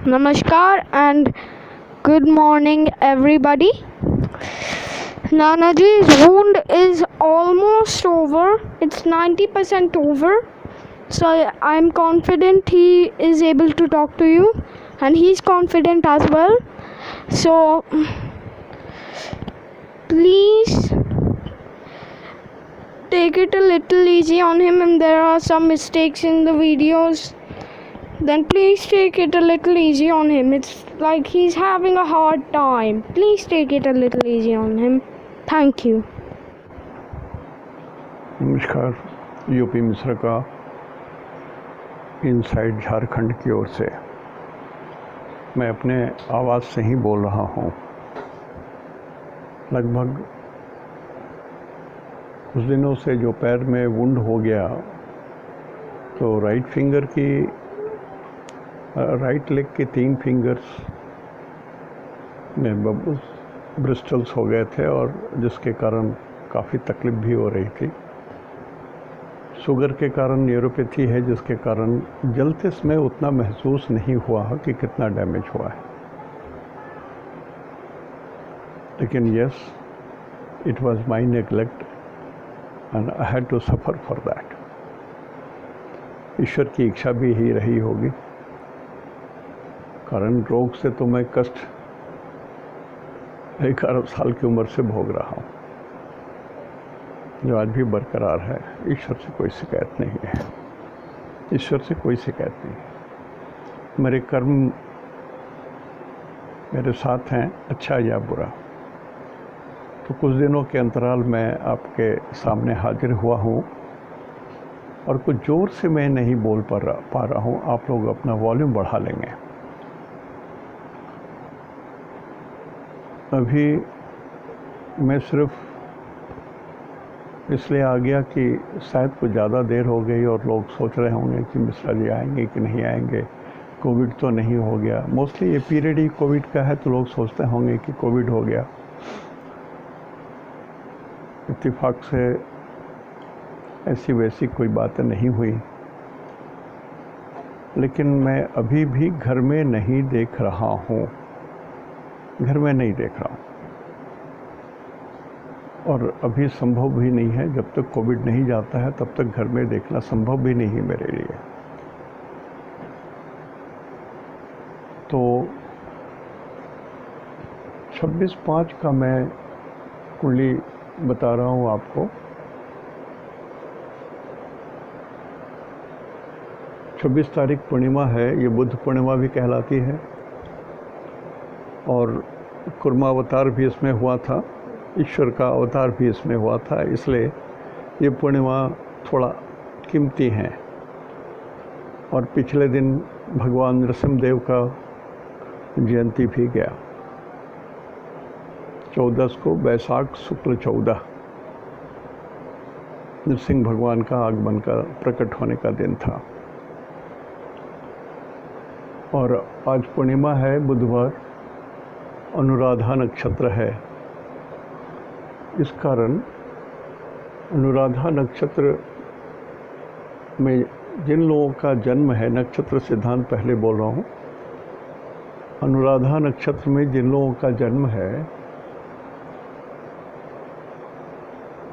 Namaskar and good morning, everybody. Nanaji's wound is almost over. It's 90% over. So I'm confident he is able to talk to you, and he's confident as well. So please take it a little easy on him, and there are some mistakes in the videos. Then please take it a little easy on him. It's like he's having a hard time. Please take it a little easy on him. Thank you. नमस्कार, UP मिश्र का inside Jharkhand की ओर से मैं अपने आवाज़ से ही बोल रहा हूँ। लगभग कुछ दिनों से जो पैर में वुंड हो गया, तो राइट फिंगर की राइट लेग के 3 फिंगर्स में ब्रिस्टल्स हो गए थे, और जिसके कारण काफ़ी तकलीफ भी हो रही थी। शुगर के कारण न्यूरोपैथी है, जिसके कारण जलते समय उतना महसूस नहीं हुआ कि कितना डैमेज हुआ है। लेकिन yes, it was my neglect and I had to suffer for that. ईश्वर की इच्छा भी ही रही होगी, कारण रोग से तो मैं कष्ट 11 साल की उम्र से भोग रहा हूँ, जो आज भी बरकरार है। ईश्वर से कोई शिकायत नहीं है, ईश्वर से कोई शिकायत नहीं। मेरे कर्म मेरे साथ हैं, अच्छा या बुरा। तो कुछ दिनों के अंतराल में आपके सामने हाजिर हुआ हूँ, और कुछ ज़ोर से मैं नहीं बोल पा रहा हूँ। आप लोग अपना वॉल्यूम बढ़ा लेंगे। अभी मैं सिर्फ इसलिए आ गया कि शायद कुछ ज़्यादा देर हो गई और लोग सोच रहे होंगे कि मिश्रा जी आएंगे कि नहीं आएंगे, कोविड तो नहीं हो गया। मोस्टली ये पीरियड ही कोविड का है, तो लोग सोचते होंगे कि कोविड हो गया। इत्तेफाक से ऐसी वैसी कोई बातें नहीं हुई, लेकिन मैं अभी भी घर में नहीं देख रहा हूँ, घर में नहीं देख रहा हूँ, और अभी संभव भी नहीं है। जब तक कोविड नहीं जाता है तब तक घर में देखना संभव भी नहीं है मेरे लिए। तो 26/5 का मैं कुंडली बता रहा हूँ आपको। 26 तारीख पूर्णिमा है, ये बुद्ध पूर्णिमा भी कहलाती है, और कुर्मा अवतार भी इसमें हुआ था, ईश्वर का अवतार भी इसमें हुआ था, इसलिए ये पूर्णिमा थोड़ा कीमती है। और पिछले दिन भगवान नरसिंहदेव का जयंती भी गया, 14 को, बैसाख शुक्ल 14 नरसिंह भगवान का आगमन का, प्रकट होने का दिन था। और आज पूर्णिमा है, बुधवार, अनुराधा नक्षत्र है। इस कारण अनुराधा नक्षत्र में जिन लोगों का जन्म है, नक्षत्र सिद्धांत पहले बोल रहा हूँ, अनुराधा नक्षत्र में जिन लोगों का जन्म है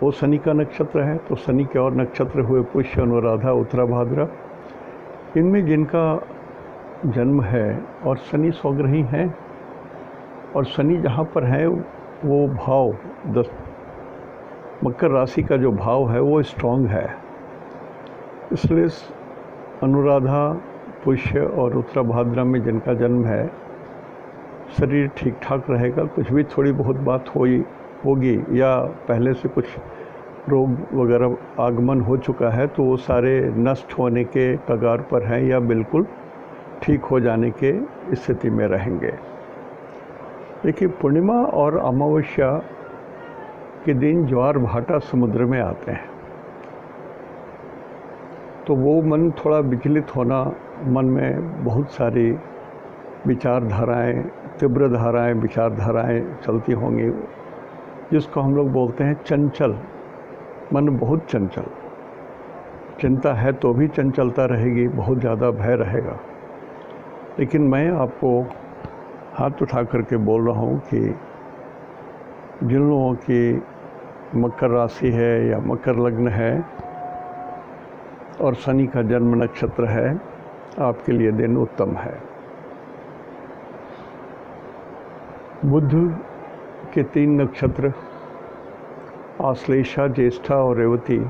वो शनि का नक्षत्र है। तो शनि के और नक्षत्र हुए पुष्य, अनुराधा, उत्तरा भाद्रा। इनमें जिनका जन्म है, और शनि स्वग्रही हैं, और शनि जहाँ पर है वो भाव मकर राशि का जो भाव है वो स्ट्रांग है। इसलिए अनुराधा, पुष्य और उत्तरा भाद्रा में जिनका जन्म है, शरीर ठीक ठाक रहेगा। कुछ भी थोड़ी बहुत बात होगी या पहले से कुछ रोग वगैरह आगमन हो चुका है, तो वो सारे नष्ट होने के कगार पर हैं या बिल्कुल ठीक हो जाने के स्थिति में रहेंगे। देखिए, पूर्णिमा और अमावस्या के दिन ज्वार भाटा समुद्र में आते हैं, तो वो मन थोड़ा विचलित होना, मन में बहुत सारी विचारधाराएं, तीव्र धाराएं, विचारधाराएं चलती होंगी, जिसको हम लोग बोलते हैं चंचल। मन बहुत चंचल, चिंता है तो भी चंचलता रहेगी, बहुत ज़्यादा भय रहेगा। लेकिन मैं आपको हाथ उठा करके बोल रहा हूँ कि जिन लोगों की मकर राशि है या मकर लग्न है और शनि का जन्म नक्षत्र है, आपके लिए दिन उत्तम है। बुध के 3 नक्षत्र आश्लेषा, ज्येष्ठा और रेवती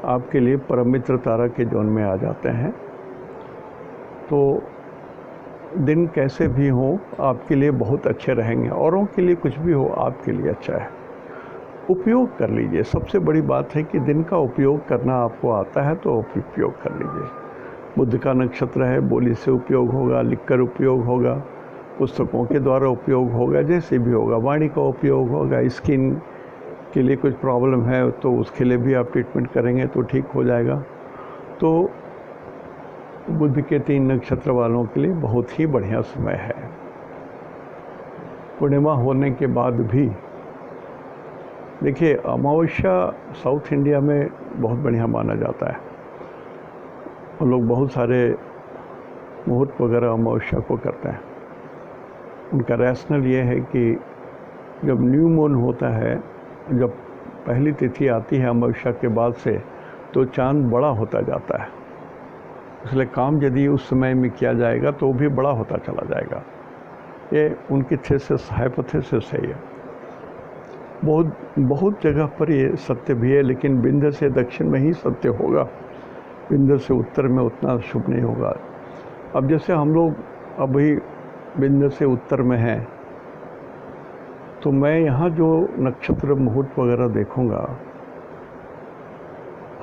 आपके लिए परम मित्र तारा के जोन में आ जाते हैं। तो दिन कैसे भी हो आपके लिए बहुत अच्छे रहेंगे। औरों के लिए कुछ भी हो, आपके लिए अच्छा है। उपयोग कर लीजिए। सबसे बड़ी बात है कि दिन का उपयोग करना आपको आता है तो उपयोग कर लीजिए। बुध का नक्षत्र है, बोली से उपयोग होगा, लिखकर उपयोग होगा, पुस्तकों के द्वारा उपयोग होगा, जैसे भी होगा, वाणी का उपयोग होगा। स्किन के लिए कुछ प्रॉब्लम है तो उसके लिए भी आप ट्रीटमेंट करेंगे तो ठीक हो जाएगा। तो बुध के 3 नक्षत्र वालों के लिए बहुत ही बढ़िया समय है। पूर्णिमा होने के बाद भी देखिए, अमावस्या साउथ इंडिया में बहुत बढ़िया माना जाता है। और लोग बहुत सारे मुहूर्त वगैरह अमावस्या को करते हैं। उनका रैशनल ये है कि जब न्यू मून होता है, जब पहली तिथि आती है अमावस्या के बाद से, तो चांद बड़ा होता जाता है। इसलिए काम यदि उस समय में किया जाएगा तो वो भी बड़ा होता चला जाएगा। ये उनकी थीसिस, हाइपोथेसिस है। ये बहुत जगह पर ये सत्य भी है, लेकिन विंध्य से दक्षिण में ही सत्य होगा, विंध्य से उत्तर में उतना शुभ नहीं होगा। अब जैसे हम लोग अभी विंध्य से उत्तर में हैं, तो मैं यहाँ जो नक्षत्र मुहूर्त वगैरह देखूँगा,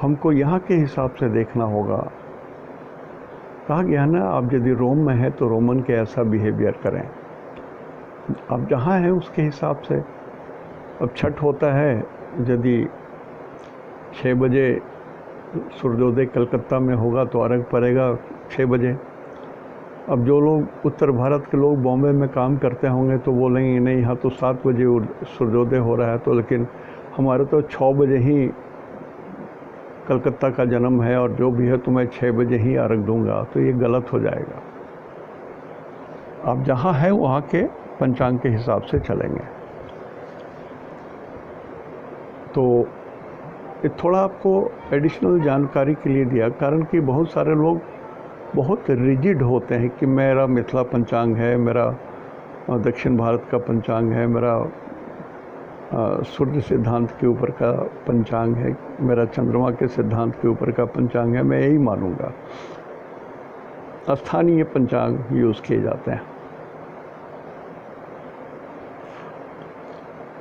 हमको यहाँ के हिसाब से देखना होगा। कहा गया ना, आप यदि रोम में है तो रोमन के ऐसा बिहेवियर करें। आप जहाँ हैं उसके हिसाब से। अब छठ होता है, यदि 6 बजे सूर्योदय कलकत्ता में होगा तो अर्घ पड़ेगा 6 बजे। अब जो लोग उत्तर भारत के लोग बॉम्बे में काम करते होंगे तो बोलेंगे नहीं, यहाँ तो 7 बजे सूर्योदय हो रहा है, तो लेकिन हमारे तो 6 बजे ही कलकत्ता का जन्म है और जो भी है तो मैं 6 बजे ही अर्घ दूंगा, तो ये गलत हो जाएगा। आप जहाँ हैं वहाँ के पंचांग के हिसाब से चलेंगे। तो ये थोड़ा आपको एडिशनल जानकारी के लिए दिया, कारण कि बहुत सारे लोग बहुत रिजिड होते हैं कि मेरा मिथिला पंचांग है, मेरा दक्षिण भारत का पंचांग है, मेरा सूर्य सिद्धांत के ऊपर का पंचांग है, मेरा चंद्रमा के सिद्धांत के ऊपर का पंचांग है, मैं यही मानूंगा। स्थानीय पंचांग यूज़ किए जाते हैं।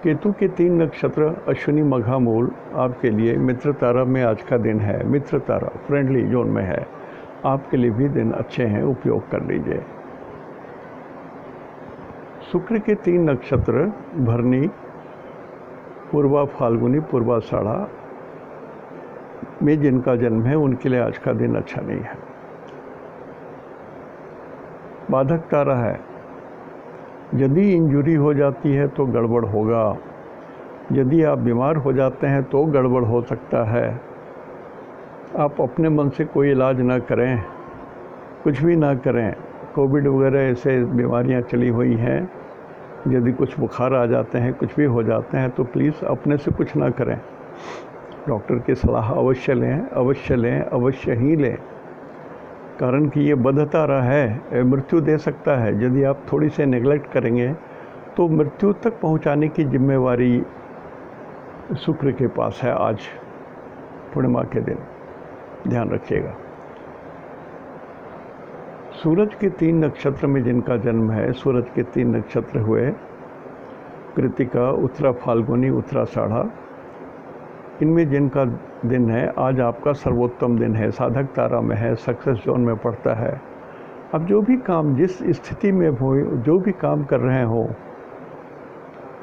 केतु के 3 नक्षत्र अश्विनी, मघा, मूल आपके लिए मित्र तारा में आज का दिन है। मित्र तारा फ्रेंडली जोन में है, आपके लिए भी दिन अच्छे हैं, उपयोग कर लीजिए। शुक्र के 3 नक्षत्र भरनी, पूर्वा, फाल्गुनी, पूर्वाषाढ़ा में जिनका जन्म है उनके लिए आज का दिन अच्छा नहीं है। बाधक तारा है। यदि इंजरी हो जाती है तो गड़बड़ होगा। यदि आप बीमार हो जाते हैं तो गड़बड़ हो सकता है। आप अपने मन से कोई इलाज ना करें, कुछ भी ना करें। कोविड वगैरह ऐसे बीमारियां चली हुई हैं, यदि कुछ बुखार आ जाते हैं, कुछ भी हो जाते हैं, तो प्लीज़ अपने से कुछ ना करें। डॉक्टर की सलाह अवश्य लें, अवश्य लें, अवश्य ही लें, कारण कि ये बदतारा है, मृत्यु दे सकता है। यदि आप थोड़ी से नेगलेक्ट करेंगे तो मृत्यु तक पहुंचाने की जिम्मेवारी शुक्र के पास है। आज पूर्णिमा के दिन ध्यान रखिएगा। सूरज के 3 नक्षत्र में जिनका जन्म है, सूरज के 3 नक्षत्र हुए कृतिका, उत्तरा फाल्गुनी, उत्तराषाढ़ा, इनमें जिनका दिन है, आज आपका सर्वोत्तम दिन है। साधक तारा में है, सक्सेस जोन में पड़ता है। अब जो भी काम, जिस स्थिति में हो, जो भी काम कर रहे हो,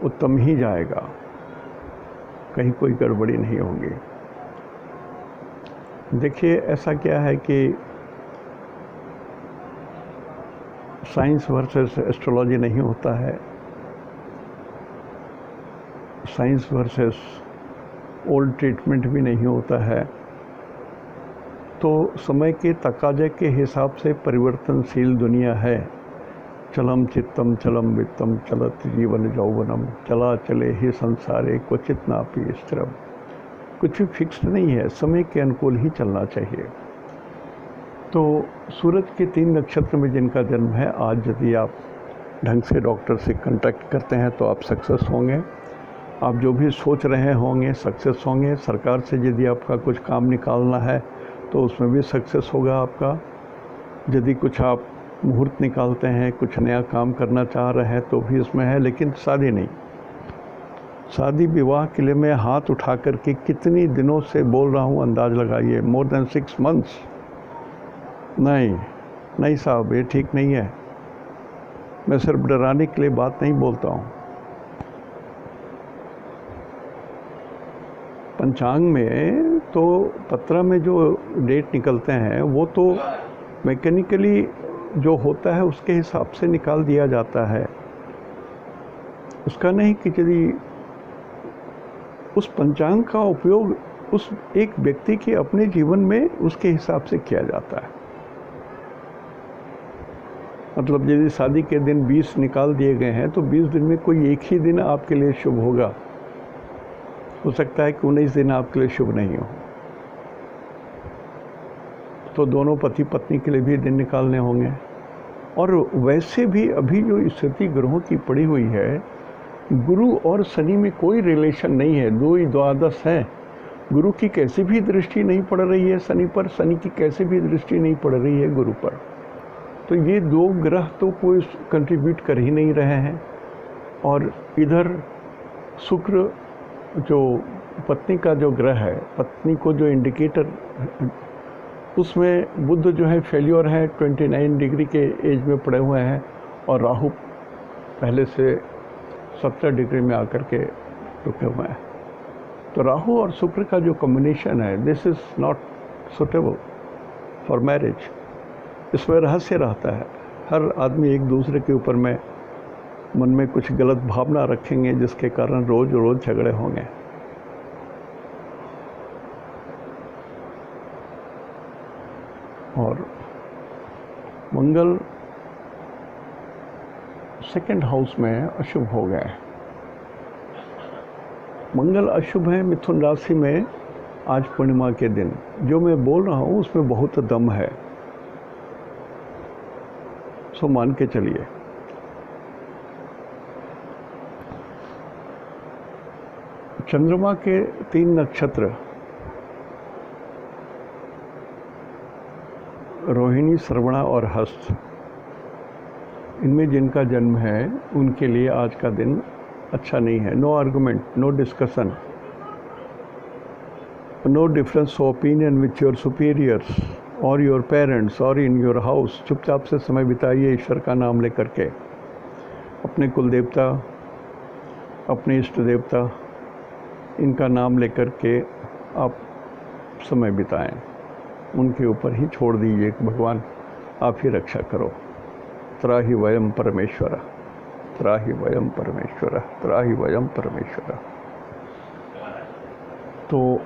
उत्तम ही जाएगा, कहीं कोई गड़बड़ी नहीं होगी। देखिए, ऐसा क्या है कि साइंस वर्सेस एस्ट्रोलॉजी नहीं होता है, साइंस वर्सेस ओल्ड ट्रीटमेंट भी नहीं होता है। तो समय के तकाजे के हिसाब से परिवर्तनशील दुनिया है। चलम चित्तम चलम वित्तम चलत जीवन यौवनम, चला चले ही संसारे क्वचित नापि स्थिरम। कुछ भी फिक्स नहीं है, समय के अनुकूल ही चलना चाहिए। तो सूरज के 3 नक्षत्र में जिनका जन्म है, आज यदि आप ढंग से डॉक्टर से कांटेक्ट करते हैं तो आप सक्सेस होंगे। आप जो भी सोच रहे होंगे सक्सेस होंगे। सरकार से यदि आपका कुछ काम निकालना है तो उसमें भी सक्सेस होगा आपका। यदि कुछ आप मुहूर्त निकालते हैं, कुछ नया काम करना चाह रहे हैं तो भी उसमें है, लेकिन शादी नहीं। शादी विवाह के लिए मैं हाथ उठा करके कितनी दिनों से बोल रहा हूँ, अंदाज़ लगाइए, मोर देन 6 months। नहीं साहब, ये ठीक नहीं है। मैं सिर्फ डराने के लिए बात नहीं बोलता हूँ। पंचांग में तो पत्रा में जो डेट निकलते हैं वो तो मैकेनिकली जो होता है उसके हिसाब से निकाल दिया जाता है। उसका नहीं कि यदि उस पंचांग का उपयोग उस एक व्यक्ति के अपने जीवन में उसके हिसाब से किया जाता है। मतलब यदि शादी के दिन 20 निकाल दिए गए हैं तो 20 दिन में कोई एक ही दिन आपके लिए शुभ होगा। हो सकता है कि 19 दिन आपके लिए शुभ नहीं हो। तो दोनों पति पत्नी के लिए भी दिन निकालने होंगे। और वैसे भी अभी जो स्थिति ग्रहों की पड़ी हुई है, गुरु और शनि में कोई रिलेशन नहीं है, 2 ही द्वादश है। गुरु की कैसी भी दृष्टि नहीं पड़ रही है शनि पर, शनि की कैसी भी दृष्टि नहीं पड़ रही है गुरु पर। तो ये 2 ग्रह तो कोई कंट्रीब्यूट कर ही नहीं रहे हैं। और इधर शुक्र जो पत्नी का जो ग्रह है, पत्नी को जो इंडिकेटर, उसमें बुध जो है फेल्योर है, 29 डिग्री के एज में पड़े हुए हैं। और राहु पहले से 70 डिग्री में आकर के रुके हुए हैं। तो राहु और शुक्र का जो कॉम्बिनेशन है, this is not suitable for marriage. इसमें रहस्य रहता है। हर आदमी एक दूसरे के ऊपर में मन में कुछ गलत भावना रखेंगे, जिसके कारण रोज़ झगड़े होंगे। और मंगल 2nd हाउस में अशुभ हो गए। मंगल अशुभ है मिथुन राशि में आज पूर्णिमा के दिन। जो मैं बोल रहा हूँ उसमें बहुत दम है, सो मान के चलिए। चंद्रमा के 3 नक्षत्र रोहिणी, श्रवणा और हस्त, इनमें जिनका जन्म है उनके लिए आज का दिन अच्छा नहीं है। No argument, no discussion, no difference of opinion with your superiors और योर पेरेंट्स और इन योर हाउस। चुपचाप से समय बिताइए ईश्वर का नाम लेकर के। अपने कुल देवता, अपने इष्ट देवता, इनका नाम लेकर के आप समय बिताएं। उनके ऊपर ही छोड़ दीजिए कि भगवान आप ही रक्षा करो। त्राहि वयम परमेश्वर, त्राहि वयम परमेश्वर, त्राहि वयम परमेश्वर। तो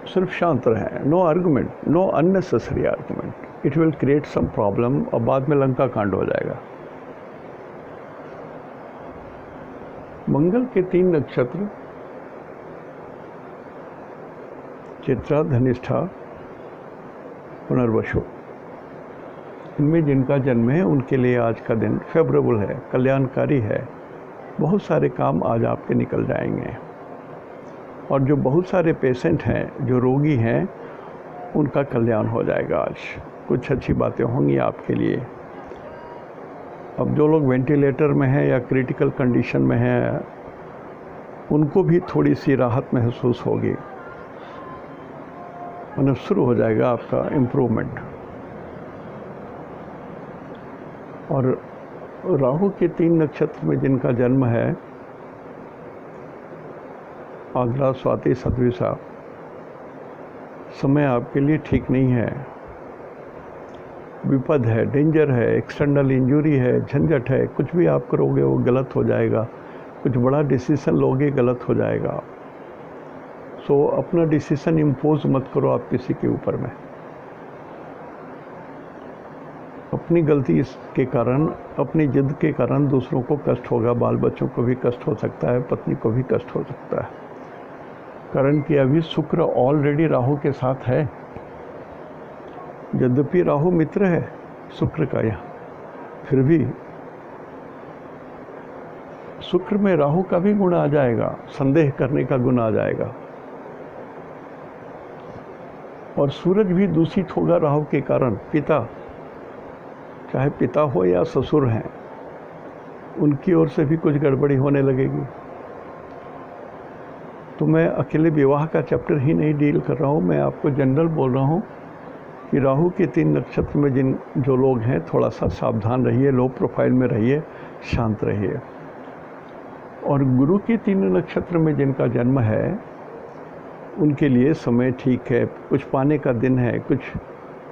सिर्फ शांत रहें। No argument, no unnecessary argument. It will create some problem और बाद में लंका कांड हो जाएगा। मंगल के 3 नक्षत्र चित्रा, धनिष्ठा, पुनर्वसु, इनमें जिनका जन्म है उनके लिए आज का दिन फेवरेबल है, कल्याणकारी है। बहुत सारे काम आज आपके निकल जाएंगे। और जो बहुत सारे पेशेंट हैं, जो रोगी हैं, उनका कल्याण हो जाएगा। आज कुछ अच्छी बातें होंगी आपके लिए। अब जो लोग वेंटिलेटर में हैं या क्रिटिकल कंडीशन में हैं, उनको भी थोड़ी सी राहत महसूस होगी। मतलब शुरू हो जाएगा आपका इम्प्रूवमेंट। और राहु के 3 नक्षत्र में जिनका जन्म है, आद्रा, स्वाति, शतभिषा, समय आपके लिए ठीक नहीं है। विपद है, डेंजर है, एक्सटर्नल इंजरी है, झंझट है। कुछ भी आप करोगे वो गलत हो जाएगा। कुछ बड़ा डिसीजन लोगे, गलत हो जाएगा। सो अपना डिसीजन इम्पोज मत करो आप किसी के ऊपर में। अपनी गलती के कारण, अपनी जिद के कारण दूसरों को कष्ट होगा, बाल बच्चों को भी कष्ट हो सकता है, पत्नी को भी कष्ट हो सकता है। कारण कि अभी शुक्र ऑलरेडी राहु के साथ है। यद्यपि राहु मित्र है शुक्र का यहाँ, फिर भी शुक्र में राहु का भी गुण आ जाएगा, संदेह करने का गुण आ जाएगा। और सूरज भी दूषित होगा राहु के कारण। पिता, चाहे पिता हो या ससुर हैं, उनकी ओर से भी कुछ गड़बड़ी होने लगेगी। तो मैं अकेले विवाह का चैप्टर ही नहीं डील कर रहा हूँ, मैं आपको जनरल बोल रहा हूँ कि राहु के 3 नक्षत्र में जो लोग हैं, थोड़ा सा सावधान रहिए, लो प्रोफाइल में रहिए, शांत रहिए। और गुरु के 3 नक्षत्र में जिनका जन्म है, उनके लिए समय ठीक है। कुछ पाने का दिन है, कुछ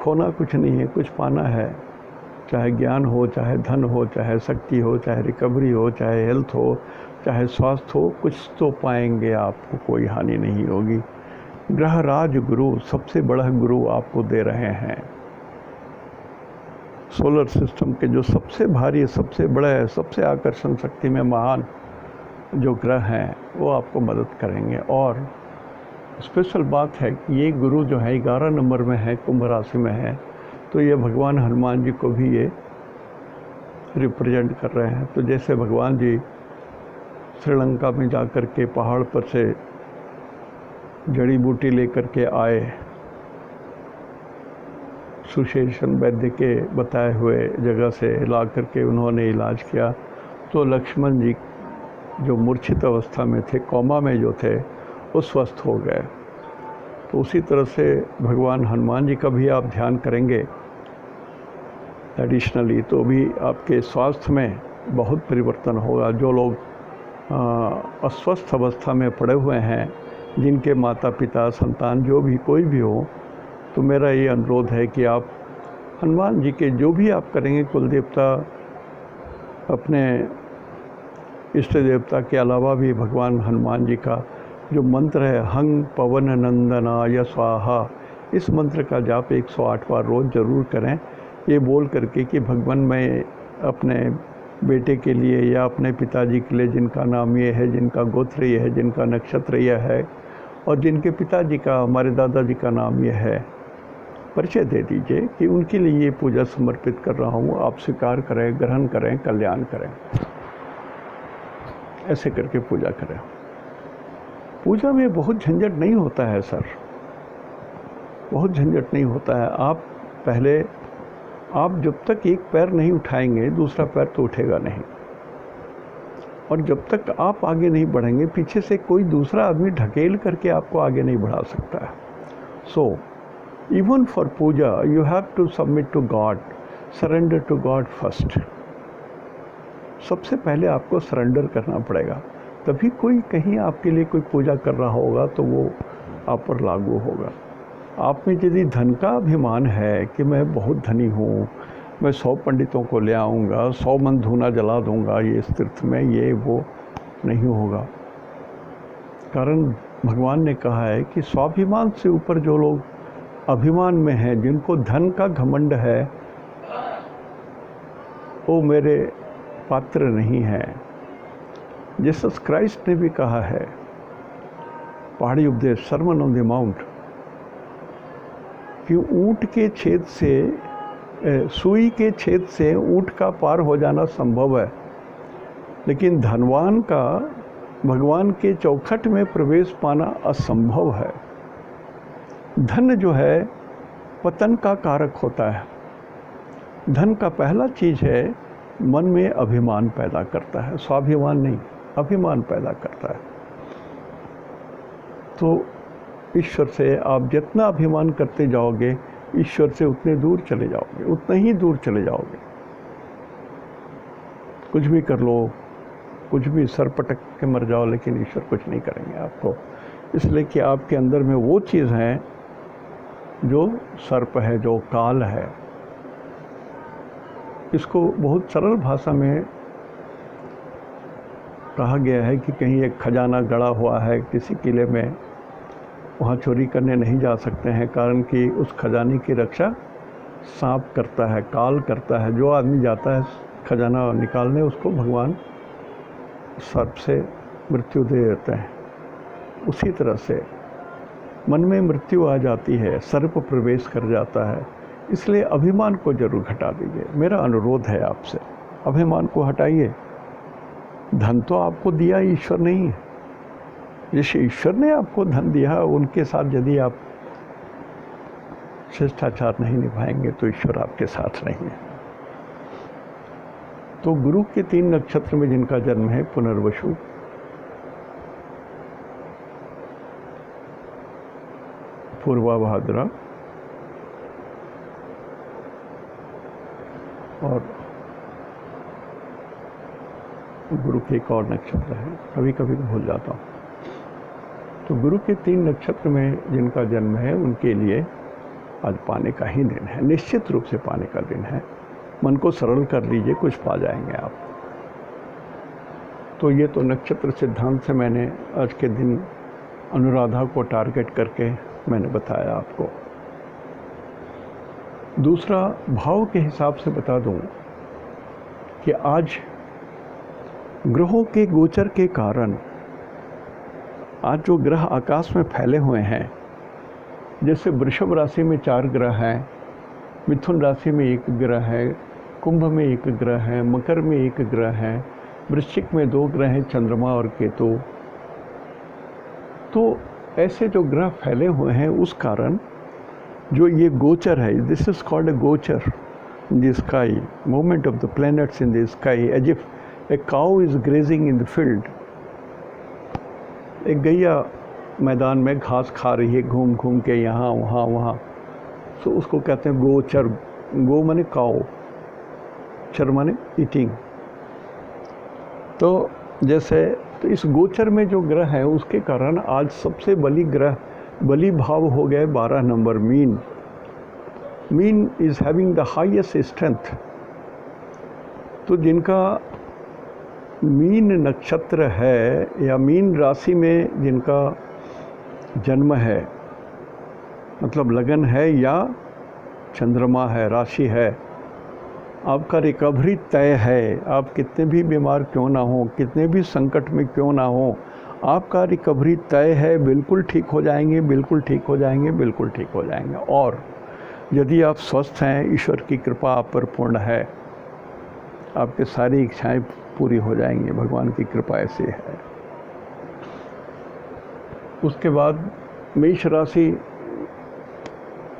खोना कुछ नहीं है, कुछ पाना है। चाहे ज्ञान हो, चाहे धन हो, चाहे शक्ति हो, चाहे रिकवरी हो, चाहे हेल्थ हो, चाहे स्वास्थ्य हो, कुछ तो पाएंगे, आपको कोई हानि नहीं होगी। ग्रह राज गुरु, सबसे बड़ा गुरु आपको दे रहे हैं। सोलर सिस्टम के जो सबसे भारी, सबसे बड़े, सबसे आकर्षण शक्ति में महान जो ग्रह हैं, वो आपको मदद करेंगे। और स्पेशल बात है कि ये गुरु जो है 11 नंबर में है, कुंभ राशि में है, तो ये भगवान हनुमान जी को भी ये रिप्रेजेंट कर रहे हैं। तो जैसे भगवान जी श्रीलंका में जाकर के पहाड़ पर से जड़ी बूटी लेकर के आए, सुशेषण वैद्य के बताए हुए जगह से ला करके उन्होंने इलाज किया, तो लक्ष्मण जी जो मूर्छित अवस्था में थे, कोमा में जो थे, वो स्वस्थ हो गए। तो उसी तरह से भगवान हनुमान जी का भी आप ध्यान करेंगे एडिशनली, तो भी आपके स्वास्थ्य में बहुत परिवर्तन होगा। जो लोग अस्वस्थ अवस्था में पड़े हुए हैं, जिनके माता पिता, संतान, जो भी कोई भी हो, तो मेरा ये अनुरोध है कि आप हनुमान जी के जो भी आप करेंगे, कुल देवता, अपने इष्ट देवता के अलावा भी भगवान हनुमान जी का जो मंत्र है, हंग पवन नंदनाय स्वाहा, इस मंत्र का जाप 108 बार रोज़ ज़रूर करें। ये बोल करके कि भगवान, मैं अपने बेटे के लिए या अपने पिताजी के लिए, जिनका नाम ये है, जिनका गोत्र ये है, जिनका नक्षत्र यह है, और जिनके पिताजी का, हमारे दादाजी का नाम यह है, परिचय दे दीजिए कि उनके लिए ये पूजा समर्पित कर रहा हूँ। आप स्वीकार करें, ग्रहण करें, कल्याण करें। ऐसे करके पूजा करें। पूजा में बहुत झंझट नहीं होता है सर, बहुत झंझट नहीं होता है। आप जब तक एक पैर नहीं उठाएंगे, दूसरा पैर तो उठेगा नहीं। और जब तक आप आगे नहीं बढ़ेंगे, पीछे से कोई दूसरा आदमी ढकेल करके आपको आगे नहीं बढ़ा सकता है। So even for puja you have to submit to God, surrender to God first. सबसे पहले आपको सरेंडर करना पड़ेगा, तभी कोई कहीं आपके लिए कोई पूजा कर रहा होगा तो वो आप पर लागू होगा। आप में यदि धन का अभिमान है कि मैं बहुत धनी हूँ, मैं 100 पंडितों को ले आऊँगा, 100 मन धूना जला दूँगा ये इस तीर्थ में, ये वो नहीं होगा। कारण भगवान ने कहा है कि स्वाभिमान से ऊपर जो लोग अभिमान में हैं, जिनको धन का घमंड है, वो मेरे पात्र नहीं है। जीसस क्राइस्ट ने भी कहा है, पहाड़ी उपदेश, सर्मन ऑन द माउंट, कि ऊँट के छेद से, सुई के छेद से ऊँट का पार हो जाना संभव है, लेकिन धनवान का भगवान के चौखट में प्रवेश पाना असंभव है। धन जो है पतन का कारक होता है। धन का पहला चीज़ है, मन में अभिमान पैदा करता है, स्वाभिमान नहीं, अभिमान पैदा करता है। तो ईश्वर से आप जितना अभिमान करते जाओगे, ईश्वर से उतने दूर चले जाओगे, उतना ही दूर चले जाओगे। कुछ भी कर लो, कुछ भी सर पटक के मर जाओ, लेकिन ईश्वर कुछ नहीं करेंगे आपको, इसलिए कि आपके अंदर में वो चीज़ है जो सर्प है, जो काल है। इसको बहुत सरल भाषा में कहा गया है कि कहीं एक खजाना गड़ा हुआ है किसी किले में, वहाँ चोरी करने नहीं जा सकते हैं, कारण कि उस खजाने की रक्षा सांप करता है, काल करता है। जो आदमी जाता है खजाना निकालने, उसको भगवान सर्प से मृत्यु दे देते हैं। उसी तरह से मन में मृत्यु आ जाती है, सर्प प्रवेश कर जाता है। इसलिए अभिमान को जरूर घटा दीजिए। मेरा अनुरोध है आपसे, अभिमान को हटाइए। धन तो आपको दिया ईश्वर नहीं है। जिस ईश्वर ने आपको धन दिया, उनके साथ यदि आप शिष्टाचार नहीं निभाएंगे तो ईश्वर आपके साथ नहीं है। तो गुरु के 3 नक्षत्र में जिनका जन्म है, पुनर्वसु, पूर्वा भाद्रा और गुरु के एक और नक्षत्र है, कभी कभी भूल जाता हूँ। तो गुरु के 3 नक्षत्र में जिनका जन्म है, उनके लिए आज पाने का ही दिन है, निश्चित रूप से पाने का दिन है। मन को सरल कर लीजिए, कुछ पा जाएंगे आप। तो ये तो नक्षत्र सिद्धांत से मैंने आज के दिन अनुराधा को टारगेट करके मैंने बताया आपको। दूसरा, भाव के हिसाब से बता दूं कि आज ग्रहों के गोचर के कारण आज जो ग्रह आकाश में फैले हुए हैं, जैसे वृषभ राशि में 4 ग्रह हैं, मिथुन राशि में 1 ग्रह है, कुंभ में 1 ग्रह है, मकर में 1 ग्रह है, वृश्चिक में 2 ग्रह हैं, चंद्रमा और केतु। तो ऐसे जो ग्रह फैले हुए हैं, उस कारण जो ये गोचर है, this is called a gochar in the sky, movement of the planets in the sky, as if a cow is grazing in the field. एक गैया मैदान में घास खा रही है, घूम घूम के यहाँ वहाँ वहाँ, तो उसको कहते हैं गोचर। गो माने काउ, चर माने ईटिंग। तो जैसे तो इस गोचर में जो ग्रह है, उसके कारण आज सबसे बली भाव हो गए 12 number mean. Mean is having the highest strength. तो जिनका मीन नक्षत्र है या मीन राशि में जिनका जन्म है, मतलब लगन है या चंद्रमा है, राशि है, आपका रिकवरी तय है। आप कितने भी बीमार क्यों ना हो, कितने भी संकट में क्यों ना हो, आपका रिकवरी तय है। बिल्कुल ठीक हो जाएंगे, बिल्कुल ठीक हो जाएंगे, बिल्कुल ठीक हो जाएंगे। और यदि आप स्वस्थ हैं, ईश्वर की कृपा आप पर पूर्ण है, आपके सारी इच्छाएं पूरी हो जाएंगी। भगवान की कृपा ऐसी है। उसके बाद मेष राशि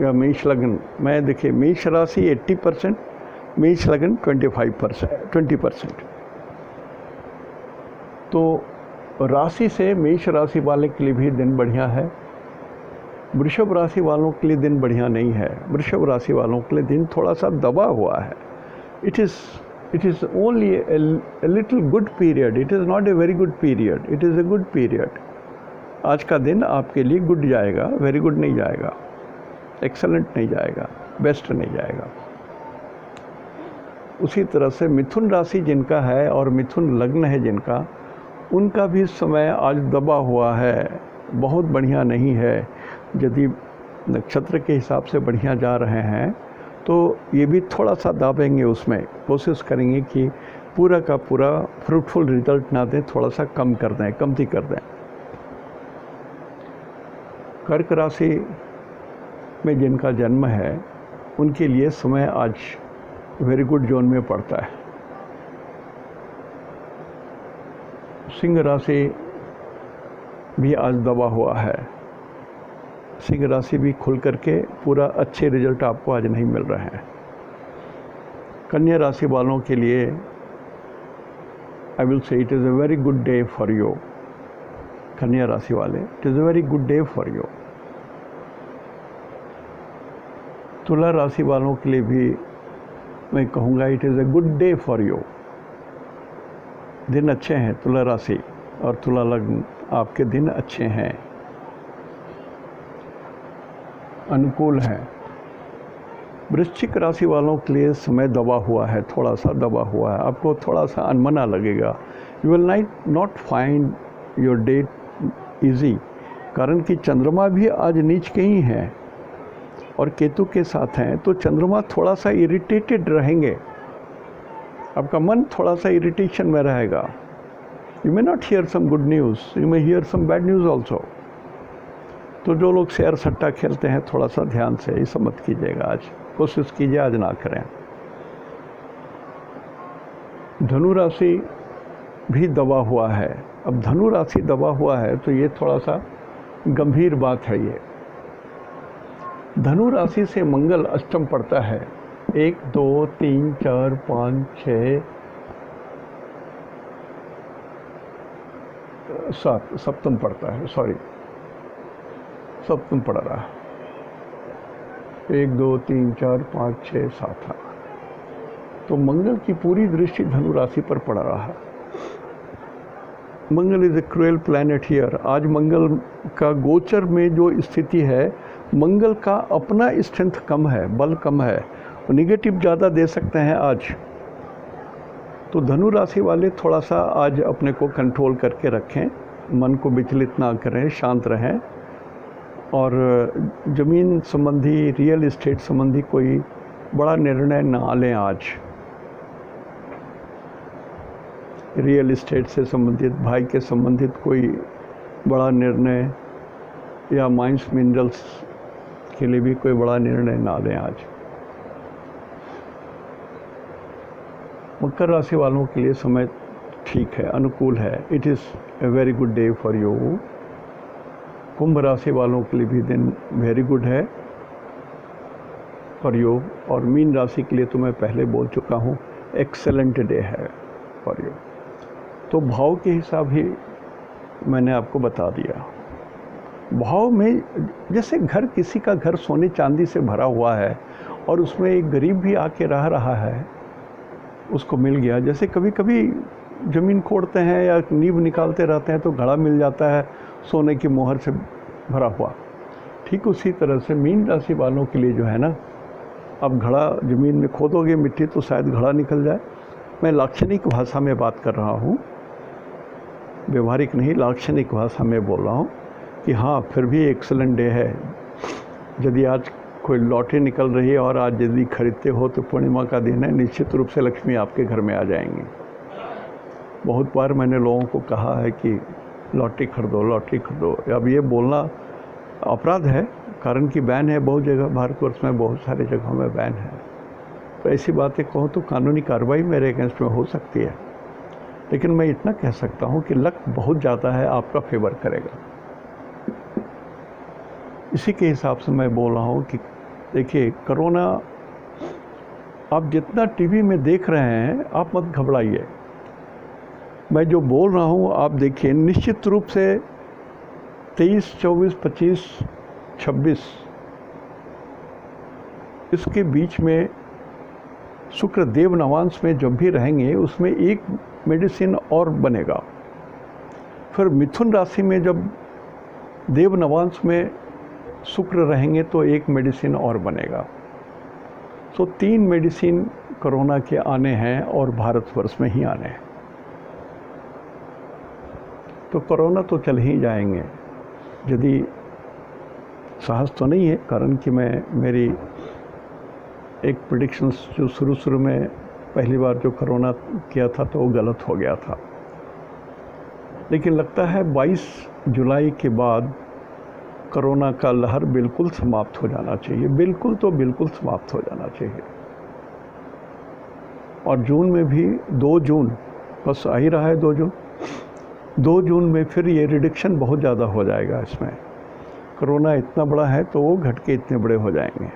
या मेष लग्न में देखिए, मेष राशि 80%, मेष लगन 20%। तो राशि से मेष राशि वाले के लिए भी दिन बढ़िया है। वृषभ राशि वालों के लिए दिन बढ़िया नहीं है। वृषभ राशि वालों के लिए दिन थोड़ा सा दबा हुआ है। It is only a little good period. It is not a very good period. It is a good period. आज का दिन आपके लिए गुड जाएगा, वेरी गुड नहीं जाएगा, एक्सेलेंट नहीं जाएगा, बेस्ट नहीं जाएगा। उसी तरह से मिथुन राशि जिनका है और मिथुन लग्न है जिनका, उनका भी समय आज दबा हुआ है, बहुत बढ़िया नहीं है। यदि नक्षत्र के हिसाब से बढ़िया जा रहे हैं तो ये भी थोड़ा सा दाबेंगे, उसमें कोशिश करेंगे कि पूरा का पूरा फ्रूटफुल रिजल्ट ना दें, थोड़ा सा कम कर दें, कमती कर दें। कर्क राशि में जिनका जन्म है उनके लिए समय आज वेरी गुड जोन में पड़ता है। सिंह राशि भी आज दबा हुआ है। सिंह राशि भी खुल करके पूरा अच्छे रिजल्ट आपको आज नहीं मिल रहे हैं। कन्या राशि वालों के लिए I will say it is a very good day for you. कन्या राशि वाले, it is a very good day for you. तुला राशि वालों के लिए भी मैं कहूँगा it is a good day for you. दिन अच्छे हैं तुला राशि और तुला लग्न, आपके दिन अच्छे हैं, अनुकूल है। वृश्चिक राशि वालों के लिए समय दबा हुआ है, थोड़ा सा दबा हुआ है, आपको थोड़ा सा अनमना लगेगा। You will not find your day easy, कारण कि चंद्रमा भी आज नीच के ही हैं और केतु के साथ हैं तो चंद्रमा थोड़ा सा इरिटेटेड रहेंगे, आपका मन थोड़ा सा इरिटेशन में रहेगा। You may not hear some good news, you may hear some bad news also. तो जो लोग शेयर सट्टा खेलते हैं थोड़ा सा ध्यान से ये सब मत कीजिएगा, आज कोशिश कीजिए आज ना करें। धनु राशि भी दबा हुआ है। अब धनु राशि दबा हुआ है तो ये थोड़ा सा गंभीर बात है। ये धनु राशि से मंगल अष्टम पड़ता है, 1 2 3 4 5 6 7 सप्तम पड़ता है, सॉरी सप्तम पड़ रहा है, 1 2 3 4 5 6 7 8। तो मंगल की पूरी दृष्टि धनु राशि पर पड़ रहा है। Mangal is a cruel planet here. आज मंगल का गोचर में जो स्थिति है, मंगल का अपना स्ट्रेंथ कम है, बल कम है, निगेटिव ज़्यादा दे सकते हैं आज। तो धनु राशि वाले थोड़ा सा आज अपने को कंट्रोल करके रखें, मन को विचलित ना करें, शांत रहें और ज़मीन संबंधी, रियल एस्टेट संबंधी कोई बड़ा निर्णय ना लें आज। रियल एस्टेट से संबंधित, भाई के संबंधित कोई बड़ा निर्णय या माइंस मिनरल्स के लिए भी कोई बड़ा निर्णय ना लें आज। मकर राशि वालों के लिए समय ठीक है, अनुकूल है। It is a very good day for you. Kumbh राशि वालों के लिए भी दिन वेरी गुड है फॉर यू। और मीन राशि के लिए तो मैं पहले बोल चुका हूँ, एक्सेलेंट डे है फॉर यू। तो भाव के हिसाब ही मैंने आपको बता दिया। भाव में जैसे घर, किसी का घर सोने चांदी से भरा हुआ है और उसमें एक गरीब भी आके रह रहा है, उसको मिल गया। जैसे कभी कभी ज़मीन खोदते हैं या नींव निकालते रहते हैं तो घड़ा मिल जाता है सोने की मोहर से भरा हुआ, ठीक उसी तरह से मीन राशि वालों के लिए जो है ना, अब घड़ा ज़मीन में खोदोगे मिट्टी तो शायद घड़ा निकल जाए। मैं लाक्षणिक भाषा में बात कर रहा हूँ, व्यवहारिक नहीं, लाक्षणिक भाषा में बोल रहा हूँ कि हाँ फिर भी एक्सेलेंट डे है। यदि आज कोई लॉटरी निकल रही है और आज यदि खरीदते हो तो पूर्णिमा का दिन है, निश्चित रूप से लक्ष्मी आपके घर में आ जाएंगी। बहुत बार मैंने लोगों को कहा है कि लॉटरी खरीदो, लॉटरी खरीदो। अब ये बोलना अपराध है, कारण कि बैन है बहुत जगह, भारतवर्ष में बहुत सारी जगहों में बैन है। तो ऐसी बातें कहूँ तो कानूनी कार्रवाई मेरे अगेंस्ट में हो सकती है, लेकिन मैं इतना कह सकता हूँ कि लक बहुत ज़्यादा है, आपका फेवर करेगा। इसी के हिसाब से मैं बोल रहा हूँ कि देखिए, कोरोना आप जितना टीवी में देख रहे हैं, आप मत घबराइए। मैं जो बोल रहा हूँ आप देखिए, निश्चित रूप से 23, 24, 25, 26 इसके बीच में शुक्र देव नवांश में जब भी रहेंगे उसमें एक मेडिसिन और बनेगा। फिर मिथुन राशि में जब देव नवांश में शुक्र रहेंगे तो एक मेडिसिन और बनेगा। तो 3 मेडिसिन कोरोना के आने हैं और भारतवर्ष में ही आने हैं। तो कोरोना तो चल ही जाएंगे, यदि साहस तो नहीं है, कारण कि मेरी एक प्रेडिक्शंस जो शुरू में पहली बार जो कोरोना किया था तो वो गलत हो गया था। लेकिन लगता है 22 जुलाई के बाद कोरोना का लहर बिल्कुल समाप्त हो जाना चाहिए, बिल्कुल तो बिल्कुल समाप्त हो जाना चाहिए। और जून में भी 2 जून बस आ ही रहा है, 2 जून में फिर ये रिडक्शन बहुत ज़्यादा हो जाएगा। इसमें कोरोना इतना बड़ा है तो वो घट के इतने बड़े हो जाएंगे।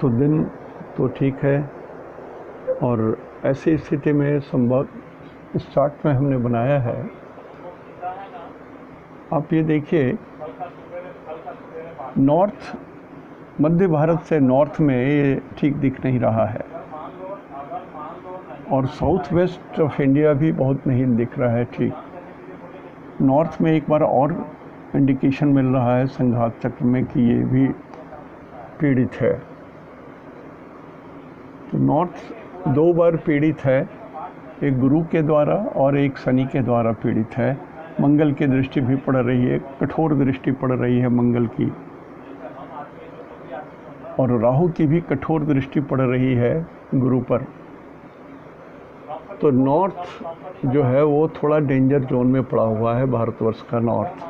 तो दिन तो ठीक है, और ऐसी स्थिति में संभव इस चार्ट में हमने बनाया है, आप ये देखिए, नॉर्थ मध्य भारत से नॉर्थ में ये ठीक दिख नहीं रहा है, और साउथ वेस्ट ऑफ इंडिया भी बहुत नहीं दिख रहा है ठीक। नॉर्थ में एक बार और इंडिकेशन मिल रहा है संघात चक्र में कि ये भी पीड़ित है। तो नॉर्थ 2 बार पीड़ित है, एक गुरु के द्वारा और एक शनि के द्वारा पीड़ित है। मंगल की दृष्टि भी पड़ रही है, कठोर दृष्टि पड़ रही है मंगल की, और राहु की भी कठोर दृष्टि पड़ रही है गुरु पर। तो नॉर्थ जो है वो थोड़ा डेंजर जोन में पड़ा हुआ है, भारतवर्ष का नॉर्थ।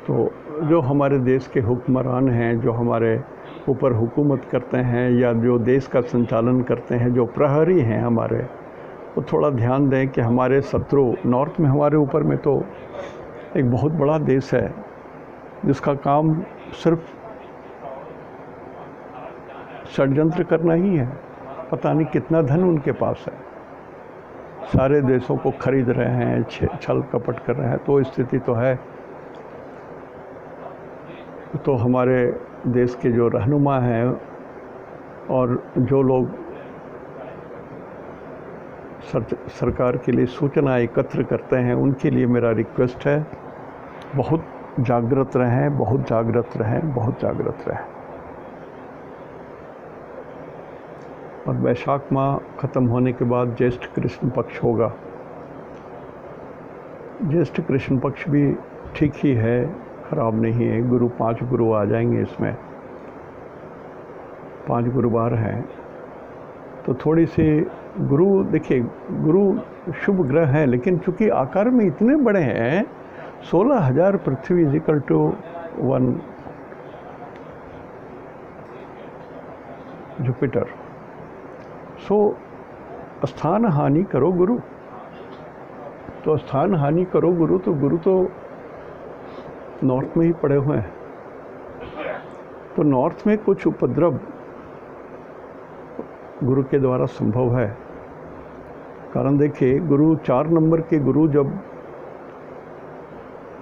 तो जो हमारे देश के हुक्मरान हैं, जो हमारे ऊपर हुकूमत करते हैं या जो देश का संचालन करते हैं, जो प्रहरी हैं हमारे, वो थोड़ा ध्यान दें कि हमारे शत्रु नॉर्थ में हमारे ऊपर में तो एक बहुत बड़ा देश है जिसका काम सिर्फ षड्यंत्र करना ही है। पता नहीं कितना धन उनके पास है, सारे देशों को खरीद रहे हैं, छल कपट कर रहे हैं। तो स्थिति तो है। तो हमारे देश के जो रहनुमा हैं और जो लोग सरकार के लिए सूचना एकत्र करते हैं, उनके लिए मेरा रिक्वेस्ट है, बहुत जागृत रहें, बहुत जागृत रहें, बहुत जागृत रहें। और वैशाख माह ख़त्म होने के बाद ज्येष्ठ कृष्ण पक्ष होगा। ज्येष्ठ कृष्ण पक्ष भी ठीक ही है, ख़राब नहीं है। 5 गुरु आ जाएंगे इसमें, 5 गुरुवार हैं। तो थोड़ी सी गुरु, देखिए गुरु शुभ ग्रह हैं, लेकिन चूँकि आकार में इतने बड़े हैं, 16,000 पृथ्वी इजिकल टू 1 जुपिटर। सो स्थान हानि करो गुरु, तो स्थान हानि करो गुरु, तो गुरु तो नॉर्थ में ही पड़े हुए हैं। तो नॉर्थ में कुछ उपद्रव गुरु के द्वारा संभव है। कारण देखिए, गुरु 4 नंबर के गुरु जब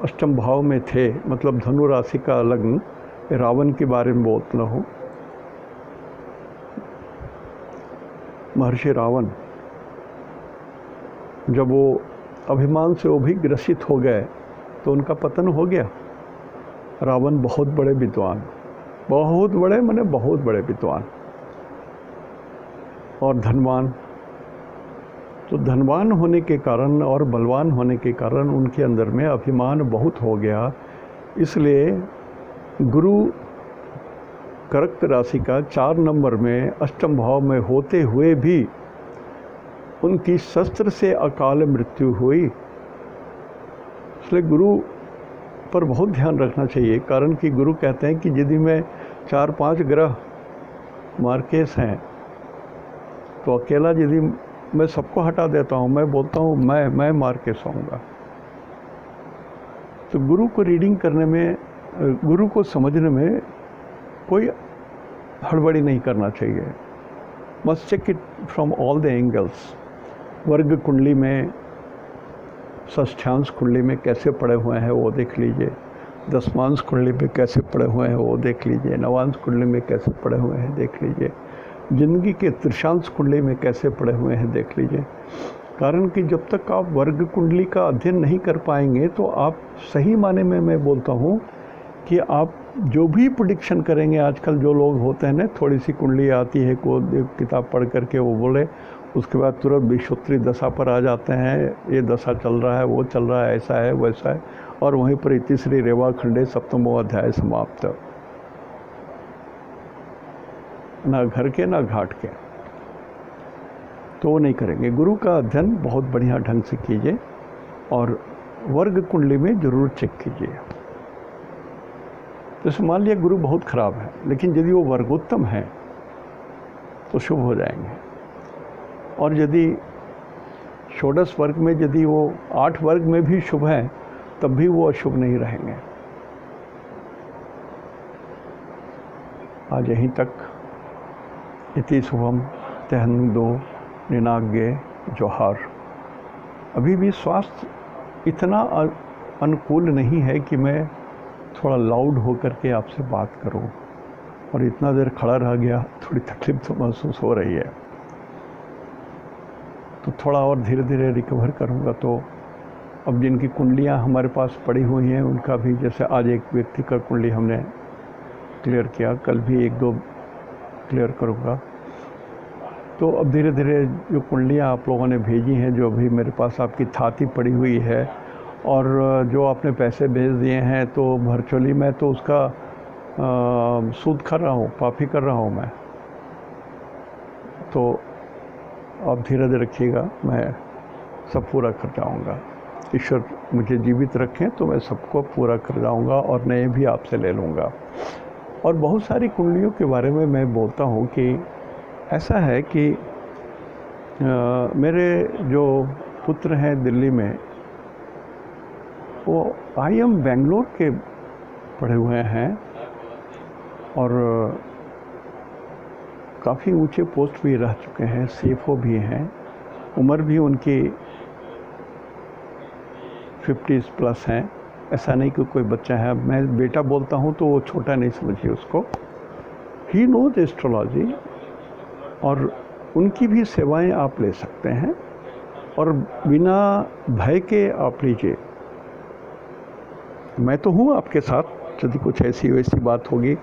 अष्टम भाव में थे, मतलब धनु राशि का लग्न, रावण के बारे में बोलता हूँ, महर्षि रावण जब वो अभिमान से वो भी ग्रसित हो गए तो उनका पतन हो गया। रावण बहुत बड़े विद्वान, बहुत बड़े माने बहुत बड़े विद्वान और धनवान। तो धनवान होने के कारण और बलवान होने के कारण उनके अंदर में अभिमान बहुत हो गया। इसलिए गुरु कर्क राशि का 4 नंबर में अष्टम भाव में होते हुए भी उनकी शस्त्र से अकाल मृत्यु हुई। इसलिए गुरु पर बहुत ध्यान रखना चाहिए। कारण कि गुरु कहते हैं कि यदि मैं 4-5 ग्रह मार्केस हैं तो अकेला यदि मैं सबको हटा देता हूँ, मैं बोलता हूँ मैं मार्केस होऊंगा। तो गुरु को रीडिंग करने में, गुरु को समझने में कोई हड़बड़ी नहीं करना चाहिए। Must check it from all the angles. वर्ग कुंडली में, षष्ठांश कुंडली में कैसे पड़े हुए हैं वो देख लीजिए, दशमांश कुंडली में कैसे पड़े हुए हैं वो देख लीजिए, नवांश कुंडली में कैसे पड़े हुए हैं देख लीजिए, जिंदगी के तृतीयांश कुंडली में कैसे पड़े हुए हैं देख लीजिए। कारण कि जब तक आप वर्ग कुंडली का अध्ययन नहीं कर पाएंगे तो आप सही माने में, मैं बोलता हूँ कि आप जो भी प्रेडिक्शन करेंगे, आजकल जो लोग होते हैं ना, थोड़ी सी कुंडली आती है, को किताब पढ़ करके वो बोले, उसके बाद तुरंत विश्वोत्तरी दशा पर आ जाते हैं, ये दशा चल रहा है, वो चल रहा है, ऐसा है वैसा है, और वहीं पर तीसरी रेवा खंडे 7वां अध्याय समाप्त। ना घर के ना घाट के, तो वो नहीं करेंगे। गुरु का अध्ययन बहुत बढ़िया ढंग से कीजिए और वर्ग कुंडली में ज़रूर चेक कीजिए। जैसे मान लिया गुरु बहुत ख़राब है, लेकिन यदि वो वर्गोत्तम है तो शुभ हो जाएंगे। और यदि षोडश वर्ग में, यदि वो 8 वर्ग में भी शुभ है, तब भी वो अशुभ नहीं रहेंगे। आज यहीं तक। इति शुभम तेहंदो निनाग्य जोहार। अभी भी स्वास्थ्य इतना अनुकूल नहीं है कि मैं थोड़ा लाउड होकर के आपसे बात करूं, और इतना देर खड़ा रह गया, थोड़ी तकलीफ तो महसूस हो रही है। तो थोड़ा और धीरे धीरे रिकवर करूंगा। तो अब जिनकी कुंडलियां हमारे पास पड़ी हुई हैं उनका भी, जैसे आज एक व्यक्ति का कुंडली हमने क्लियर किया, कल भी 1-2 क्लियर करूंगा। तो अब धीरे धीरे जो कुंडलियाँ आप लोगों ने भेजी हैं, जो अभी मेरे पास आपकी थाती पड़ी हुई है, और जो आपने पैसे भेज दिए हैं, तो वर्चुअली मैं तो उसका सूद कर रहा हूँ, पापी कर रहा हूँ मैं। तो आप धीरज रखिएगा, मैं सब पूरा कर जाऊँगा। ईश्वर मुझे जीवित रखें तो मैं सबको पूरा कर जाऊँगा और नए भी आपसे ले लूँगा। और बहुत सारी कुंडलियों के बारे में मैं बोलता हूँ कि ऐसा है कि मेरे जो पुत्र हैं दिल्ली में, वो IIM बेंगलोर के पढ़े हुए हैं और काफ़ी ऊंचे पोस्ट भी रह चुके हैं, CFO भी हैं, उम्र भी उनकी 50s प्लस हैं। ऐसा नहीं कि कोई बच्चा है, मैं बेटा बोलता हूँ तो वो छोटा नहीं समझिए उसको। ही नोज एस्ट्रोलॉजी, और उनकी भी सेवाएं आप ले सकते हैं और बिना भय के आप लीजिए। मैं तो हूँ आपके साथ यदि कुछ ऐसी वैसी बात होगी।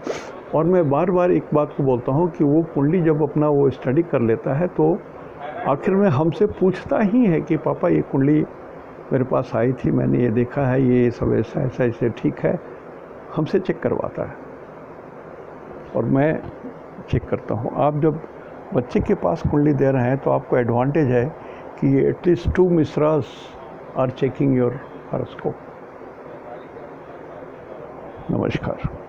और मैं बार बार एक बात को बोलता हूँ कि वो कुंडली जब अपना वो स्टडी कर लेता है तो आखिर में हमसे पूछता ही है कि पापा ये कुंडली मेरे पास आई थी, मैंने ये देखा है, ये सब ऐसा ऐसा ऐसे ठीक है, हमसे चेक करवाता है और मैं चेक करता हूँ। आप जब बच्चे के पास कुंडली दे रहे हैं तो आपको एडवांटेज है कि at least 2 Mishras are checking your horoscope. नमस्कार।